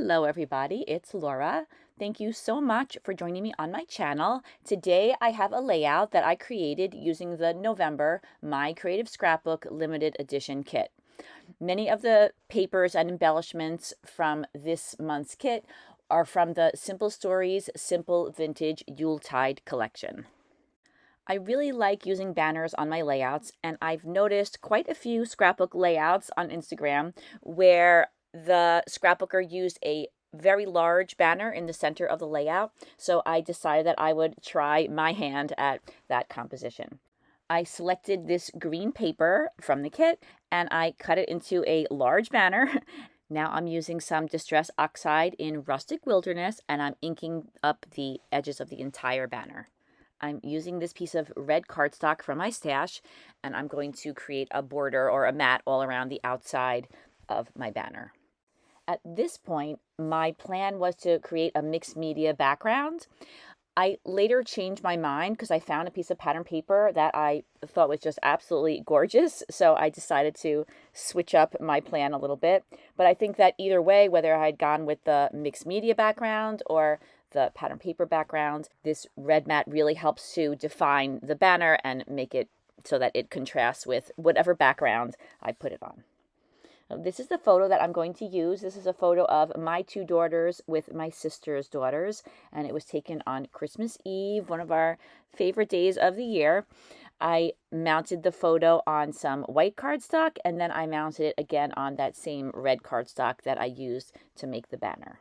Hello everybody, it's Laura. Thank you so much for joining me on my channel. Today I have a layout that I created using the November My Creative Scrapbook limited edition kit. Many of the papers and embellishments from this month's kit are from the Simple Stories Simple Vintage Yuletide collection. I really like using banners on my layouts, and I've noticed quite a few scrapbook layouts on Instagram where the scrapbooker used a very large banner in the center of the layout, so I decided that I would try my hand at that composition. I selected this green paper from the kit and I cut it into a large banner. Now I'm using some Distress Oxide in Rustic Wilderness and I'm inking up the edges of the entire banner. I'm using this piece of red cardstock from my stash and I'm going to create a border or a mat all around the outside of my banner. At this point, my plan was to create a mixed media background. I later changed my mind because I found a piece of pattern paper that I thought was just absolutely gorgeous. So I decided to switch up my plan a little bit. But I think that either way, whether I had gone with the mixed media background or the pattern paper background, this red mat really helps to define the banner and make it so that it contrasts with whatever background I put it on. This is the photo that I'm going to use. This is a photo of my two daughters with my sister's daughters, and it was taken on Christmas Eve, one of our favorite days of the year. I mounted the photo on some white cardstock, and then I mounted it again on that same red cardstock that I used to make the banner.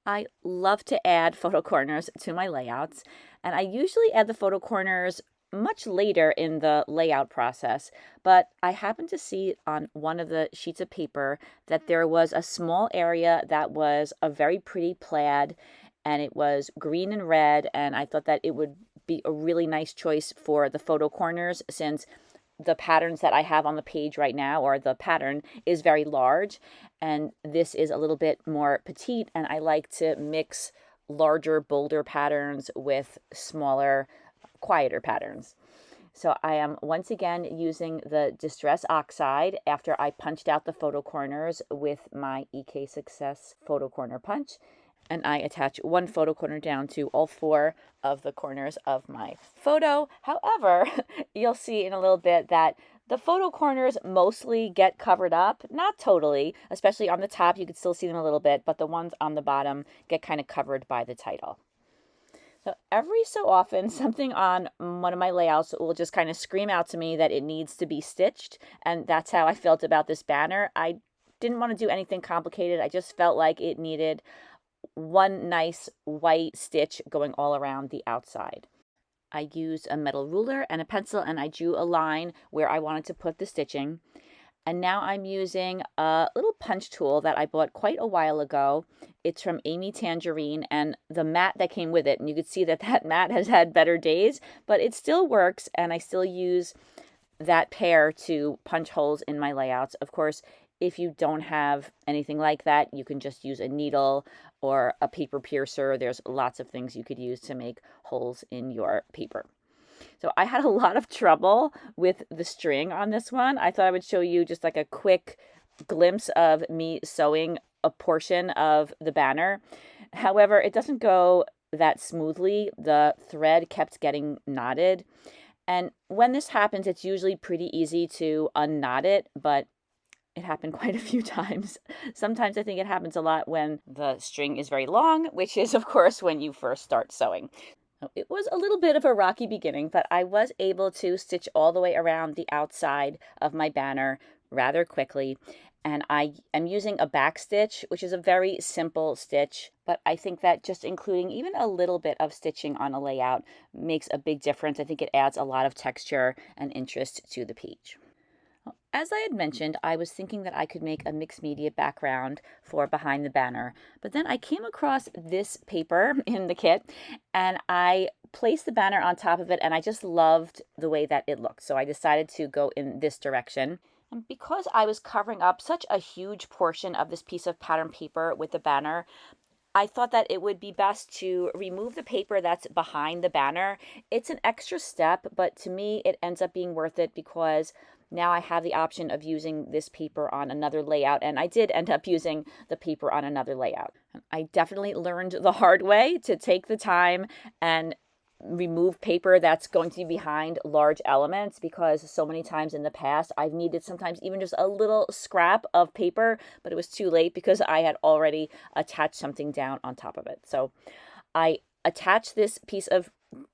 I love to add photo corners to my layouts, and I usually add the photo corners much later in the layout process, but I happened to see on one of the sheets of paper that there was a small area that was a very pretty plaid and it was green and red, and I thought that it would be a really nice choice for the photo corners since the patterns that I have on the page right now, or the pattern, is very large and this is a little bit more petite, and I like to mix larger, bolder patterns with smaller, quieter patterns. So I am once again using the Distress Oxide after I punched out the photo corners with my EK Success photo corner punch. And I attach one photo corner down to all four of the corners of my photo. However, you'll see in a little bit that the photo corners mostly get covered up, not totally, especially on the top, you can still see them a little bit, but the ones on the bottom get kind of covered by the title. So every so often, something on one of my layouts will just kind of scream out to me that it needs to be stitched. And that's how I felt about this banner. I didn't want to do anything complicated. I just felt like it needed one nice white stitch going all around the outside. I used a metal ruler and a pencil and I drew a line where I wanted to put the stitching. And now I'm using a little punch tool that I bought quite a while ago. It's from Amy Tangerine, and the mat that came with it, and you can see that that mat has had better days, but it still works, and I still use that pair to punch holes in my layouts. Of course, if you don't have anything like that, you can just use a needle or a paper piercer. There's lots of things you could use to make holes in your paper. So I had a lot of trouble with the string on this one. I thought I would show you just like a quick glimpse of me sewing a portion of the banner. However, it doesn't go that smoothly. The thread kept getting knotted. And when this happens, it's usually pretty easy to unknot it, but it happened quite a few times. Sometimes I think it happens a lot when the string is very long, which is, of course, when you first start sewing. It was a little bit of a rocky beginning, but I was able to stitch all the way around the outside of my banner rather quickly. And I am using a back stitch, which is a very simple stitch, but I think that just including even a little bit of stitching on a layout makes a big difference. I think it adds a lot of texture and interest to the page. As I had mentioned, I was thinking that I could make a mixed media background for behind the banner, but then I came across this paper in the kit and I placed the banner on top of it and I just loved the way that it looked. So I decided to go in this direction. And because I was covering up such a huge portion of this piece of pattern paper with the banner, I thought that it would be best to remove the paper that's behind the banner. It's an extra step, but to me, it ends up being worth it because now I have the option of using this paper on another layout, and I did end up using the paper on another layout. I definitely learned the hard way to take the time and remove paper that's going to be behind large elements, because so many times in the past I've needed sometimes even just a little scrap of paper, but it was too late because I had already attached something down on top of it. So I attached this piece of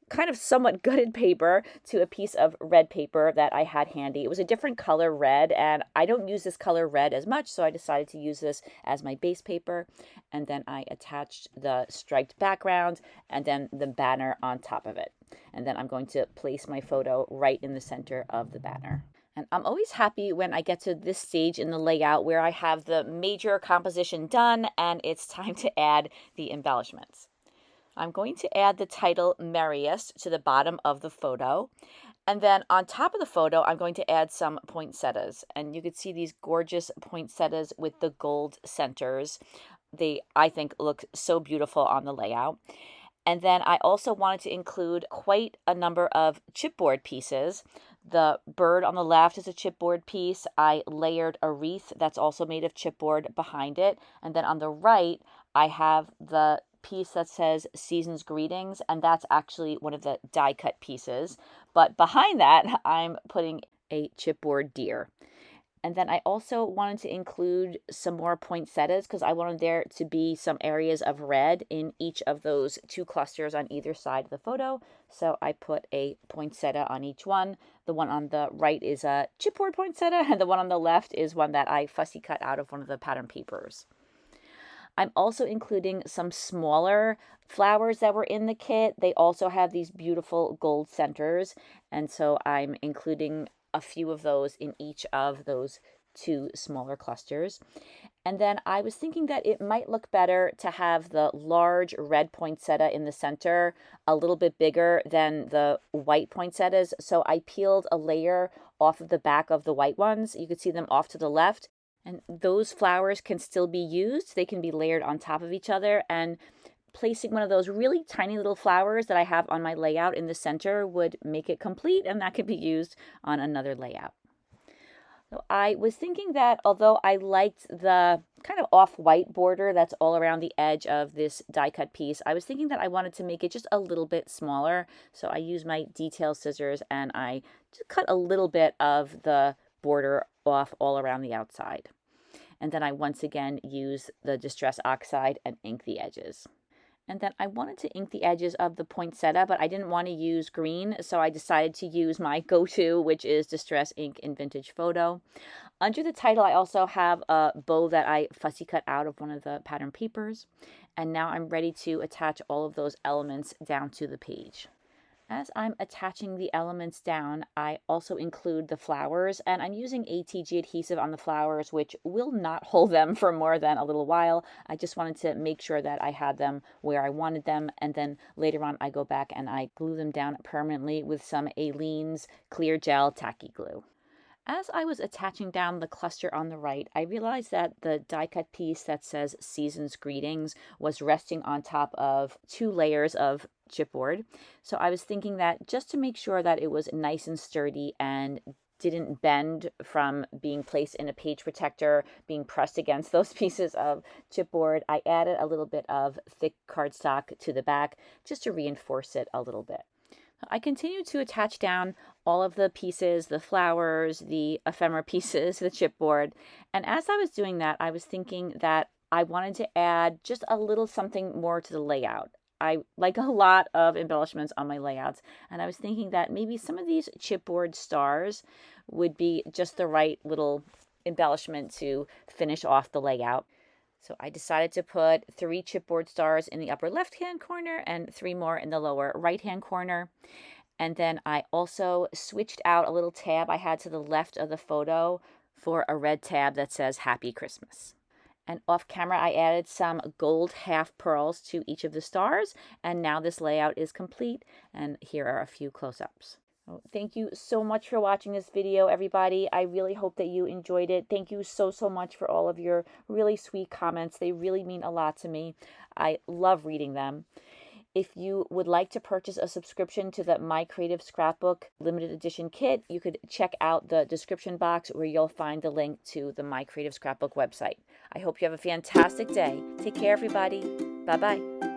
kind of somewhat gutted paper to a piece of red paper that I had handy. It was a different color red, and I don't use this color red as much, so I decided to use this as my base paper. And then I attached the striped background and then the banner on top of it. And then I'm going to place my photo right in the center of the banner. And I'm always happy when I get to this stage in the layout where I have the major composition done and it's time to add the embellishments. I'm going to add the title Merriest to the bottom of the photo. And then on top of the photo, I'm going to add some poinsettias. And you can see these gorgeous poinsettias with the gold centers. They, I think, look so beautiful on the layout. And then I also wanted to include quite a number of chipboard pieces. The bird on the left is a chipboard piece. I layered a wreath that's also made of chipboard behind it. And then on the right, I have the piece that says Season's Greetings, and that's actually one of the die cut pieces. But behind that, I'm putting a chipboard deer. And then I also wanted to include some more poinsettias because I wanted there to be some areas of red in each of those two clusters on either side of the photo. So I put a poinsettia on each one. The one on the right is a chipboard poinsettia, and the one on the left is one that I fussy cut out of one of the pattern papers. I'm also including some smaller flowers that were in the kit. They also have these beautiful gold centers, and so I'm including a few of those in each of those two smaller clusters. And then I was thinking that it might look better to have the large red poinsettia in the center a little bit bigger than the white poinsettias. So I peeled a layer off of the back of the white ones. You can see them off to the left. And those flowers can still be used. They can be layered on top of each other, and placing one of those really tiny little flowers that I have on my layout in the center would make it complete, and that could be used on another layout. So I was thinking that although I liked the kind of off-white border that's all around the edge of this die cut piece, I was thinking that I wanted to make it just a little bit smaller. So I used my detail scissors and I just cut a little bit of the border off all around the outside. And then I once again use the Distress Oxide and ink the edges. And then I wanted to ink the edges of the poinsettia, but I didn't want to use green, so I decided to use my go-to, which is Distress Ink in Vintage Photo. Under the title, I also have a bow that I fussy cut out of one of the pattern papers. And now I'm ready to attach all of those elements down to the page. As I'm attaching the elements down, I also include the flowers, and I'm using ATG adhesive on the flowers, which will not hold them for more than a little while. I just wanted to make sure that I had them where I wanted them, and then later on I go back and I glue them down permanently with some Aleene's Clear Gel Tacky Glue. As I was attaching down the cluster on the right, I realized that the die cut piece that says Season's Greetings was resting on top of two layers of chipboard. So I was thinking that just to make sure that it was nice and sturdy and didn't bend from being placed in a page protector, being pressed against those pieces of chipboard, I added a little bit of thick cardstock to the back just to reinforce it a little bit. I continued to attach down all of the pieces, the flowers, the ephemera pieces, the chipboard. And as I was doing that, I was thinking that I wanted to add just a little something more to the layout. I like a lot of embellishments on my layouts, and I was thinking that maybe some of these chipboard stars would be just the right little embellishment to finish off the layout. So I decided to put 3 chipboard stars in the upper left-hand corner and 3 more in the lower right-hand corner. And then I also switched out a little tab I had to the left of the photo for a red tab that says Happy Christmas. And off camera, I added some gold half pearls to each of the stars. And now this layout is complete. And here are a few close-ups. Thank you so much for watching this video, everybody. I really hope that you enjoyed it. Thank you so much for all of your really sweet comments. They really mean a lot to me. I love reading them. If you would like to purchase a subscription to the My Creative Scrapbook limited edition kit, you could check out the description box where you'll find the link to the My Creative Scrapbook website. I hope you have a fantastic day. Take care, everybody. Bye-bye.